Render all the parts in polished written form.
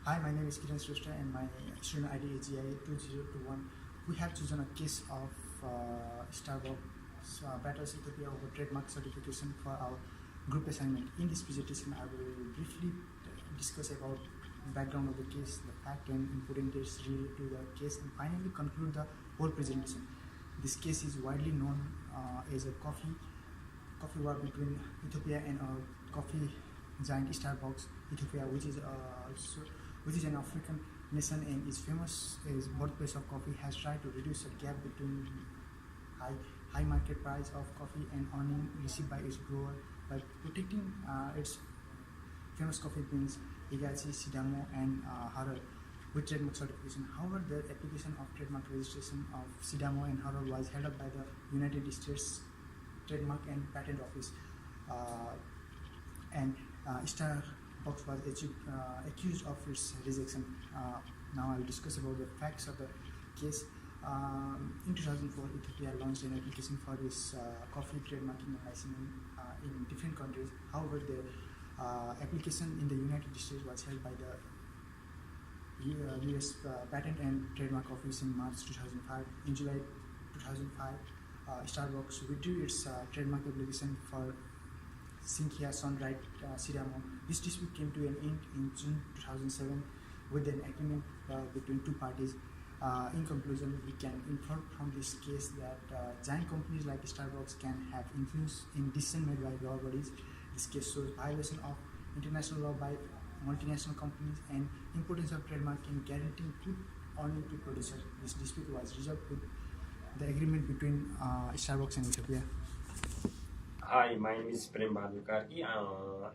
Hi, my name is Kiran Srishta and my student ID is HI50015. We have chosen a case of Starbucks battles Ethiopia over trademark certification for our group assignment. In this presentation, I will briefly discuss about the background of the case, the fact and important dates related to the case, and finally conclude the whole presentation. This case is widely known as a coffee war between Ethiopia and a coffee giant Starbucks. Ethiopia, which is an African nation and is famous as birthplace of coffee, has tried to reduce the gap between high market price of coffee and earning received by its grower by protecting its famous coffee beans Igachi, Sidamo, and Harar with trademark certification. However, the application of trademark registration of Sidamo and Harar was held up by the United States Trademark and Patent Office, and Starbucks was accused of its rejection. Now I will discuss about the facts of the case. In 2004, Ethiopia launched an application for this coffee trademarking and licensing in different countries. However, the application in the United States was held by the US Patent and Trademark Office in March 2005. In July 2005, Starbucks withdrew its trademark application for Sinkia Sunlight Sidamo. This dispute came to an end in June 2007 with an agreement between two parties. In conclusion, we can infer from this case that giant companies like Starbucks can have influence in decisions made by law bodies. This case shows violation of international law by multinational companies and importance of trademarking guaranteeing good earning to producers. This dispute was resolved with the agreement between Starbucks and Ethiopia. Hi, my name is Prem Bhadukarki.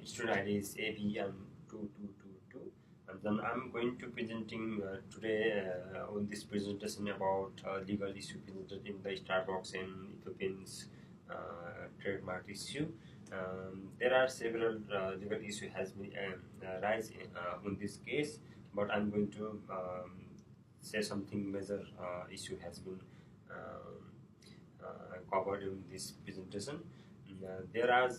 Student ID is ABM2222. And then I'm going to presenting today on this presentation about legal issue presented in the Starbucks and Ethiopians trademark issue. There are several legal issues has been rise in this case, but I'm going to say something major issue has been covered in this presentation. There are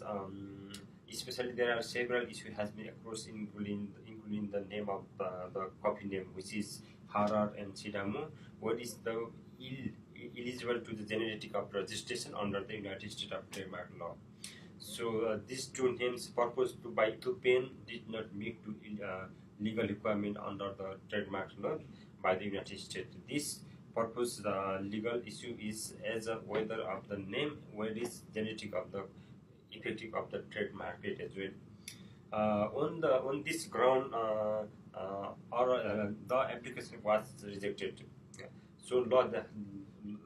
especially there are several issues has been across including the name of the coffee name, which is Harar and Sidamo. What is the eligible to the genetic of registration under the United States of trademark law. So these two names proposed to by Ethiopian did not meet to legal requirement under the trademark law by the United States. This purpose legal issue is as a whether of the name, where is genetic of the effective of the trademark it as well. On this ground, the application was rejected. So the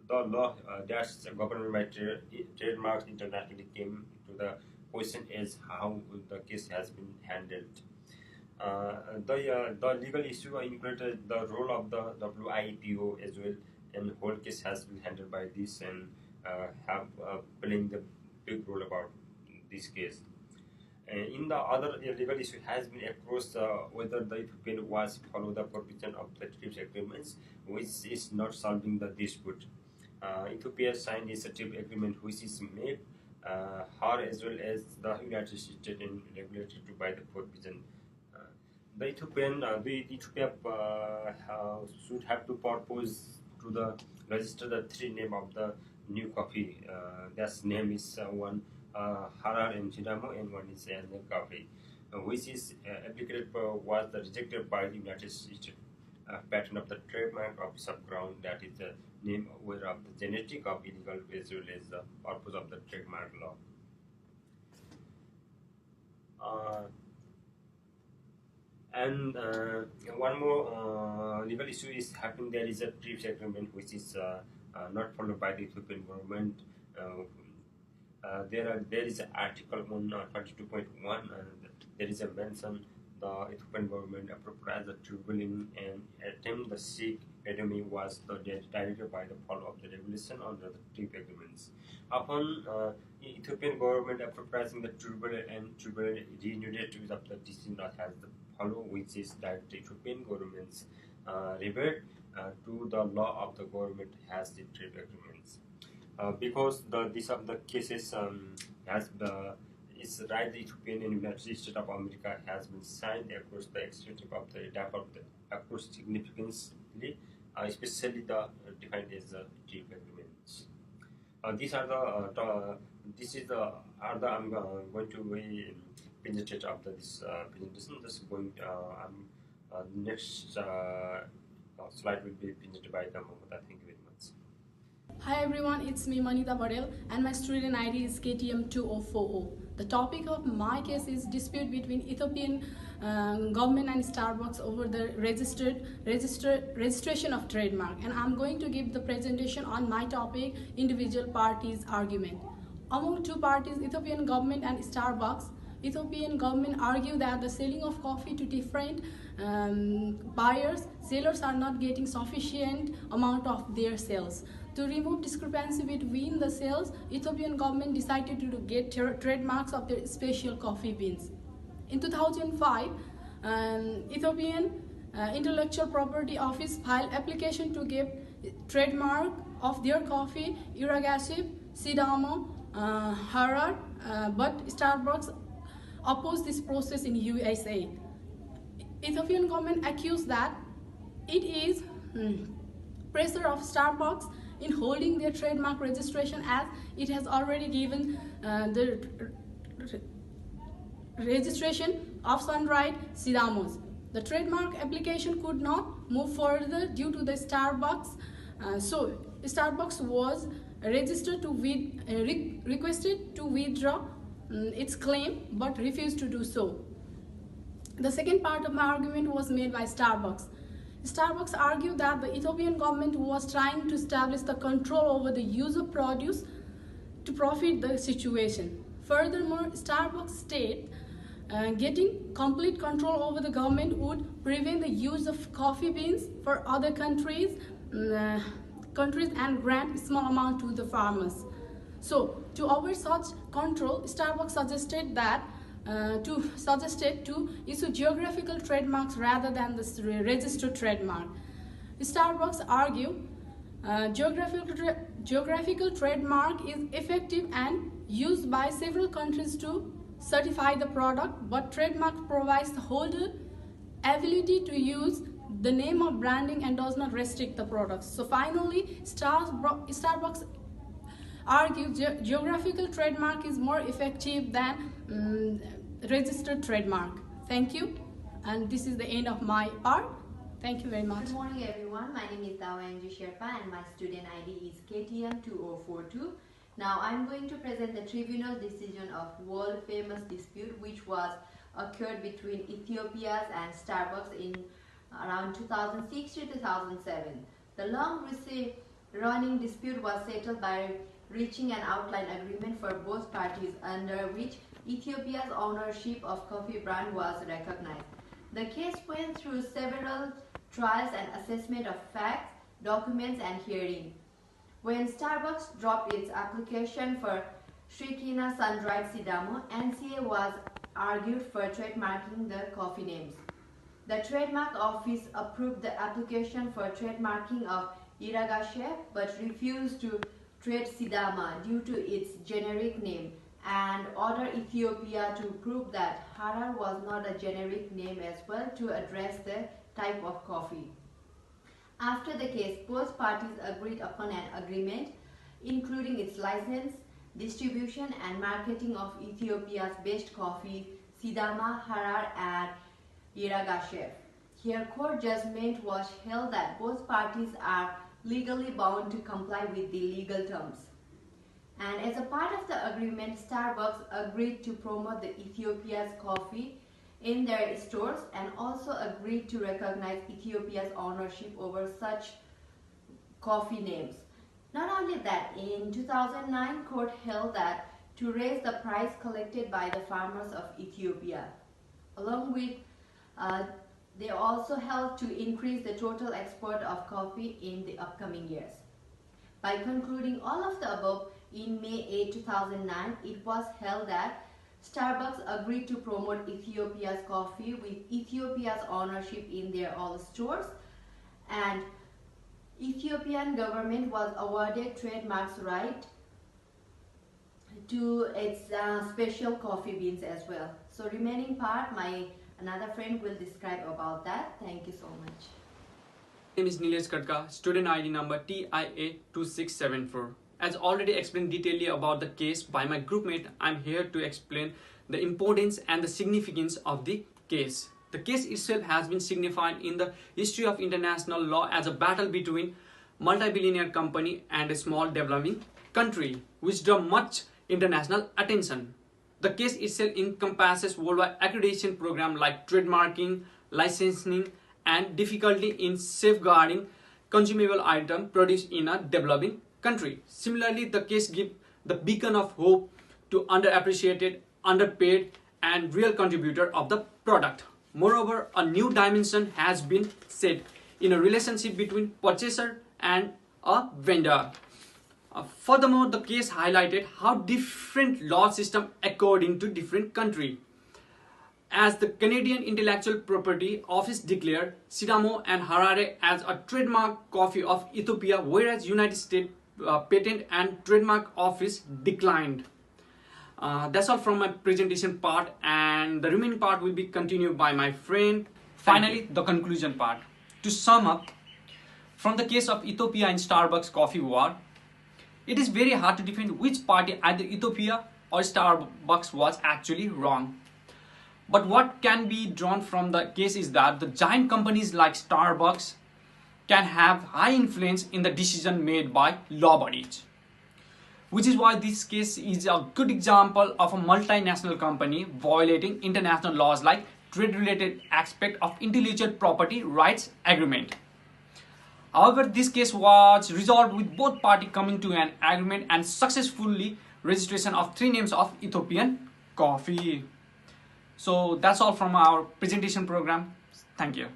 law that's government by trademarks internationally came to the question as how the case has been handled. The legal issue included the role of the WIPO as well, and the whole case has been handled by this and have playing the big role about this case. In the other legal issue has been across whether the Ethiopian was follow the provision of the TRIPS agreements, which is not solving the dispute. Ethiopia signed a TRIPS agreement which is made her as well as the United States and regulated to by the provision. The Ethiopia should have to propose to the register the three name of the new coffee. That name is one Harar and Sidamo, and one is another coffee, which is applicable was rejected by the United States patent of the trademark office of ground, that is the name aware of the genetic of illegal as well as the purpose of the trademark law. And one more legal issue is happening. There is a TRIPS agreement which is not followed by the Ethiopian government. There is an article on 22.1, and there is a mention the Ethiopian government appropriate the tribunal and attempt the Sikh academy was directed by the follow of the regulation under the TRIPS agreements. Upon Ethiopian government appropriating the tribunal and tribunal renewed with the decision that has the follow, which is that the Ethiopian governments revert to the law of the government has the trade agreements. Because this of the cases has it's right the Ethiopian and United States of America has been signed across the extension of the developed across significantly, especially the defined as the trade agreements. These are this is the are the I'm going to be presented after this presentation. Just going next slide will be presented by the Mamata. Thank you very much. Hi everyone, it's me Manita Barel and my student ID is KTM2040. The topic of my case is dispute between Ethiopian government and Starbucks over the registration of trademark, and I'm going to give the presentation on my topic, individual parties argument. Among two parties, Ethiopian government and Starbucks, Ethiopian government argue that the selling of coffee to different buyers, sellers are not getting sufficient amount of their sales. To remove discrepancy between the sales, Ethiopian government decided to get trademarks of their special coffee beans. In 2005, Ethiopian Intellectual Property Office filed application to give trademark of their coffee, Irrigation, Sidamo, Harar, but Starbucks opposed this process in USA. Ethiopian government accused that it is pressure of Starbucks in holding their trademark registration as it has already given the registration of Sunrise Sidamos. The trademark application could not move further due to the Starbucks. So Starbucks was registered to requested to withdraw its claim but refused to do so. The second part of my argument was made by Starbucks. Starbucks argued that the Ethiopian government was trying to establish the control over the use of produce to profit the situation. Furthermore, Starbucks state getting complete control over the government would prevent the use of coffee beans for other countries and grant small amount to the farmers. So, to avoid such control, Starbucks suggested to issue geographical trademarks rather than the registered trademark. Starbucks argue geographical trademark is effective and used by several countries to certify the product, but trademark provides the holder ability to use the name of branding and does not restrict the products. So finally, Starbucks argue geographical trademark is more effective than registered trademark. Thank you, and this is the end of my part. Thank you very much. Good morning everyone, my name is Dawayanji Sherpa and my student ID is KTM2042. Now I'm going to present the tribunal decision of world famous dispute which was occurred between Ethiopia's and Starbucks in around 2006 to 2007. The long running dispute was settled by reaching an outline agreement for both parties under which Ethiopia's ownership of coffee brand was recognized. The case went through several trials and assessment of facts, documents and hearing. When Starbucks dropped its application for Shrikina Sun-Dried Sidamo, NCA was argued for trademarking the coffee names. The trademark office approved the application for trademarking of Irrigation but refused to trade Sidama due to its generic name and ordered Ethiopia to prove that Harar was not a generic name as well to address the type of coffee. After the case, both parties agreed upon an agreement including its license, distribution and marketing of Ethiopia's best coffee, Sidama, Harar and Irrigation. Here court judgment was held that both parties are legally bound to comply with the legal terms. And as a part of the agreement, Starbucks agreed to promote the Ethiopia's coffee in their stores and also agreed to recognize Ethiopia's ownership over such coffee names. Not only that, in 2009, court held that to raise the price collected by the farmers of Ethiopia. Along with, they also held to increase the total export of coffee in the upcoming years. By concluding all of the above, in May 8, 2009, it was held that Starbucks agreed to promote Ethiopia's coffee with Ethiopia's ownership in their all stores, and Ethiopian government was awarded trademarks right to its special coffee beans as well. So remaining part, another friend will describe about that. Thank you so much. My name is Nilesh Katka, student ID number TIA2674. As already explained detailedly about the case by my groupmate, I am here to explain the importance and the significance of the case. The case itself has been signified in the history of international law as a battle between multi-billionaire company and a small developing country, which drew much international attention. The case itself encompasses worldwide accreditation programs like trademarking, licensing, and difficulty in safeguarding consumable items produced in a developing country. Similarly, the case gives the beacon of hope to underappreciated, underpaid, and real contributor of the product. Moreover, a new dimension has been set in a relationship between purchaser and a vendor. Furthermore, the case highlighted how different law systems occurred into different countries. As the Canadian Intellectual Property Office declared Sidamo and Harare as a trademark coffee of Ethiopia, whereas United States Patent and Trademark Office declined. That's all from my presentation part, and the remaining part will be continued by my friend. Finally, the conclusion part. To sum up, from the case of Ethiopia and Starbucks coffee war, it is very hard to define which party, either Ethiopia or Starbucks, was actually wrong. But what can be drawn from the case is that the giant companies like Starbucks can have high influence in the decision made by law bodies. Which is why this case is a good example of a multinational company violating international laws like trade-related aspect of intellectual property rights agreement. However, this case was resolved with both parties coming to an agreement and successfully registration of 3 names of Ethiopian coffee. So that's all from our presentation program. Thank you.